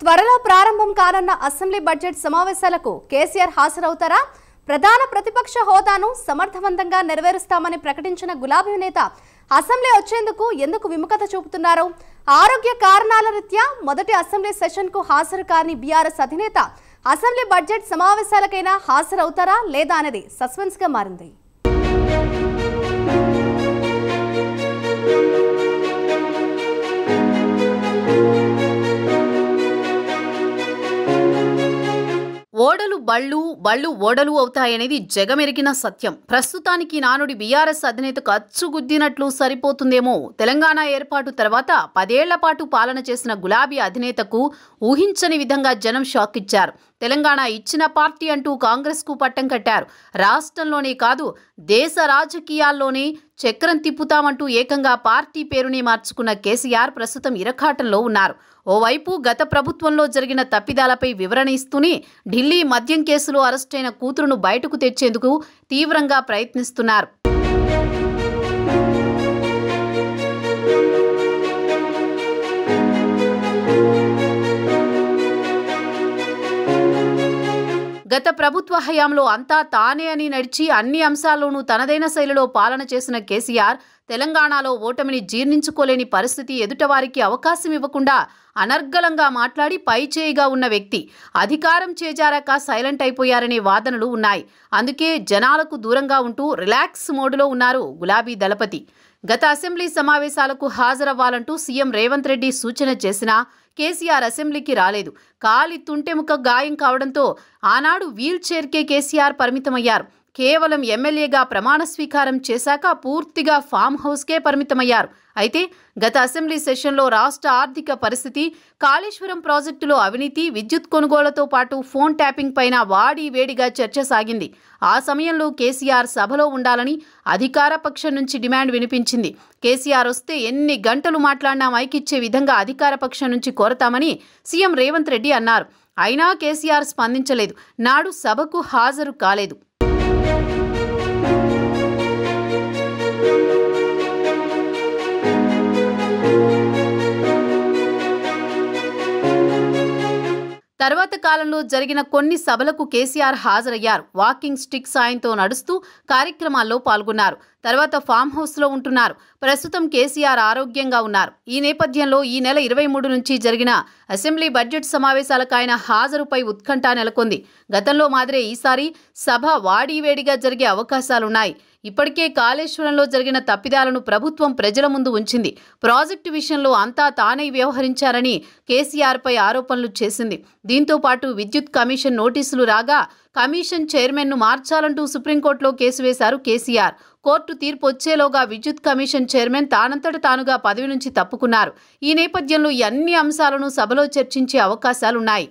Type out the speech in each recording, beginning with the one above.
త్వరలో ప్రారంభం కానున్న అసెంబ్లీ బడ్జెట్ సమావేశాలకు కేసీఆర్ హాజరవుతారా? ప్రధాన ప్రతిపక్ష హోదాను సమర్థవంతంగా నెరవేరుస్తామని ప్రకటించిన గులాబీ నేత అసెంబ్లీ వచ్చేందుకు ఎందుకు విముఖత చూపుతున్నారు? ఆరోగ్య కారణాల రీత్యా మొదటి అసెంబ్లీ సెషన్కు హాజరు కాని బీఆర్ఎస్ అధినేత అసెంబ్లీ బడ్జెట్ సమావేశాలకైనా హాజరవుతారా లేదా అనేది సస్పెన్స్గా మారింది. ఓడలు బళ్ళు బళ్ళు ఓడలు అవుతాయనేది జగమెరిగిన సత్యం. ప్రస్తుతానికి నానుడి బీఆర్ఎస్ అధినేతకు అచ్చుగుద్దినట్లు సరిపోతుందేమో. తెలంగాణ ఏర్పాటు తర్వాత 10 ఏళ్ల పాటు పాలన చేసిన గులాబీ అధినేతకు ఊహించని విధంగా జనం షాక్ ఇచ్చారు. తెలంగాణ ఇచ్చిన పార్టీ అంటూ కాంగ్రెస్కు పట్టం కట్టారు. రాష్ట్రంలోనే కాదు దేశ రాజకీయాల్లోనే చక్రం తిప్పుతామంటూ ఏకంగా పార్టీ పేరునే మార్చుకున్న కేసీఆర్ ప్రస్తుతం ఇరకాటంలో ఉన్నారు. ఓవైపు గత ప్రభుత్వంలో జరిగిన తప్పిదాలపై వివరణ ఇస్తూనే ఢిల్లీ మద్యం కేసులో అరెస్టైన కూతురును బయటకు తెచ్చేందుకు తీవ్రంగా ప్రయత్నిస్తున్నారు. గత ప్రభుత్వ హయాంలో అంతా తానే అని నడిచి అన్ని అంశాల్లోనూ తనదైన శైలిలో పాలన చేసిన కేసీఆర్ తెలంగాణలో ఓటమిని జీర్ణించుకోలేని పరిస్థితి, ఎదుటవారికి అవకాశం ఇవ్వకుండా అనర్గళంగా మాట్లాడి పైచేయిగా ఉన్న వ్యక్తి. అధికారం చేజారాక సైలెంట్ అయిపోయారనే వాదనలు ఉన్నాయి. అందుకే జనాలకు దూరంగా ఉంటూ రిలాక్స్ మోడ్లో ఉన్నారు గులాబీ దళపతి. గత అసెంబ్లీ సమావేశాలకు హాజరవ్వాలంటూ సీఎం రేవంత్ రెడ్డి సూచన చేసినా కేసీఆర్ అసెంబ్లీకి రాలేదు. కాలి తుంటెముక గాయం కావడంతో ఆనాడు వీల్ చైర్కే కేసీఆర్ పరిమితమయ్యారు. కేవలం ఎమ్మెల్యేగా ప్రమాణ స్వీకారం చేశాక పూర్తిగా ఫామ్ హౌస్కే పరిమితమయ్యారు. అయితే గత అసెంబ్లీ సెషన్లో రాష్ట్ర ఆర్థిక పరిస్థితి, కాళేశ్వరం ప్రాజెక్టులో అవినీతి, విద్యుత్ కొనుగోళ్లతో పాటు ఫోన్ ట్యాపింగ్ పైన వాడి వేడిగా చర్చ సాగింది. ఆ సమయంలో కేసీఆర్ సభలో ఉండాలని అధికార పక్షం నుంచి డిమాండ్ వినిపించింది. కేసీఆర్ వస్తే ఎన్ని గంటలు మాట్లాడినా మైకిచ్చే విధంగా అధికార పక్షం నుంచి కోరతామని సీఎం రేవంత్ రెడ్డి అన్నారు. అయినా కేసీఆర్ స్పందించలేదు. నాడు సభకు హాజరు కాలేదు. తర్వాత కాలంలో జరిగిన కొన్ని సభలకు కేసీఆర్ హాజరయ్యారు. వాకింగ్ స్టిక్ సాయంతో నడుస్తూ కార్యక్రమాల్లో పాల్గొన్నారు. తర్వాత ఫామ్ హౌస్లో ఉంటున్నారు. ప్రస్తుతం కేసీఆర్ ఆరోగ్యంగా ఉన్నారు. ఈ నేపథ్యంలో ఈ నెల 23 నుంచి జరిగిన అసెంబ్లీ బడ్జెట్ సమావేశాలకు ఆయన హాజరుపై ఉత్కంఠ నెలకొంది. గతంలో మాదిరే ఈసారి సభ వాడివేడిగా జరిగే అవకాశాలున్నాయి. ఇప్పటికే కాళేశ్వరంలో జరిగిన తప్పిదాలను ప్రభుత్వం ప్రజల ముందు ఉంచింది. ప్రాజెక్టు విషయంలో అంతా తానే వ్యవహరించారని కేసీఆర్పై ఆరోపణలు చేసింది. దీంతో పాటు విద్యుత్ కమిషన్ నోటీసులు రాగా కమిషన్ చైర్మన్ను మార్చాలంటూ సుప్రీంకోర్టులో కేసు వేశారు కేసీఆర్. కోర్టు తీర్పు వచ్చేలోగా విద్యుత్ కమిషన్ చైర్మన్ తానంతట తానుగా పదవి నుంచి తప్పుకున్నారు. ఈ నేపథ్యంలో ఈ అన్ని అంశాలను సభలో చర్చించే అవకాశాలున్నాయి.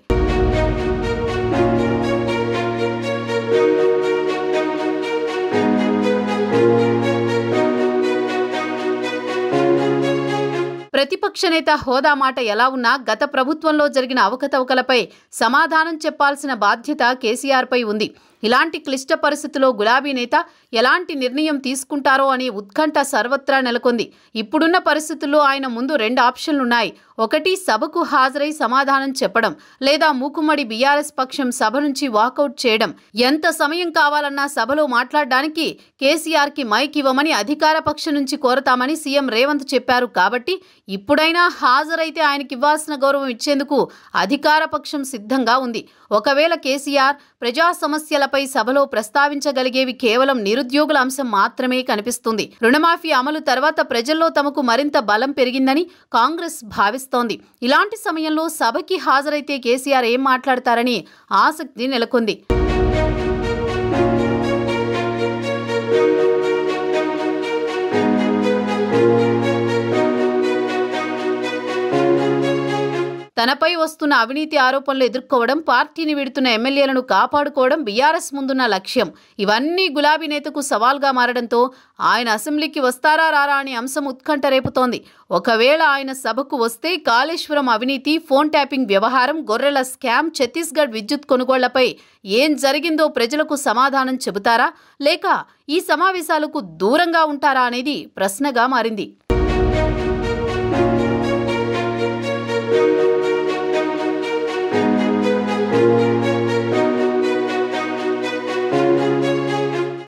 ప్రతిపక్ష నేత హోదా మాట ఎలా ఉన్నా గత ప్రభుత్వంలో జరిగిన అవకతవకలపై సమాధానం చెప్పాల్సిన బాధ్యత కేసీఆర్పై ఉంది. ఇలాంటి క్లిష్ట పరిస్థితుల్లో గులాబీ నేత ఎలాంటి నిర్ణయం తీసుకుంటారో అనే ఉత్కంఠ సర్వత్రా నెలకొంది. ఇప్పుడున్న పరిస్థితుల్లో ఆయన ముందు 2 ఆప్షన్లున్నాయి. ఒకటి, సభకు హాజరై సమాధానం చెప్పడం, లేదా మూకుమ్మడి బీఆర్ఎస్ పక్షం సభ నుంచి వాకౌట్ చేయడం. ఎంత సమయం కావాలన్నా సభలో మాట్లాడడానికి కేసీఆర్కి మైక్ ఇవ్వమని అధికార పక్షం నుంచి కోరతామని సీఎం రేవంత్ చెప్పారు. కాబట్టి ఇప్పుడైనా హాజరైతే ఆయనకి ఇవ్వాల్సిన గౌరవం ఇచ్చేందుకు అధికార పక్షం సిద్ధంగా ఉంది. ఒకవేళ కేసీఆర్ ప్రజా సమస్యలపై సభలో ప్రస్తావించగలిగేవి కేవలం నిరుద్యోగుల అంశం మాత్రమే కనిపిస్తుంది. రుణమాఫీ అమలు తర్వాత ప్రజల్లో తమకు మరింత బలం పెరిగిందని కాంగ్రెస్ భావిస్తోంది. ఇలాంటి సమయంలో సభకి హాజరైతే కేసీఆర్ ఏం మాట్లాడతారని ఆసక్తి నెలకొంది. తనపై వస్తున్న అవినీతి ఆరోపణలు ఎదుర్కోవడం, పార్టీని విడుతున్న ఎమ్మెల్యేలను కాపాడుకోవడం బీఆర్ఎస్ ముందున్న లక్ష్యం. ఇవన్నీ గులాబీ నేతకు సవాల్గా మారడంతో ఆయన అసెంబ్లీకి వస్తారా రారా అనే అంశం ఉత్కంఠ రేపుతోంది. ఒకవేళ ఆయన సభకు వస్తే కాళేశ్వరం అవినీతి, ఫోన్ ట్యాపింగ్ వ్యవహారం, గొర్రెల స్కామ్, ఛత్తీస్గఢ్ విద్యుత్ కొనుగోళ్లపై ఏం జరిగిందో ప్రజలకు సమాధానం చెబుతారా, లేక ఈ సమావేశాలకు దూరంగా ఉంటారా అనేది ప్రశ్నగా మారింది.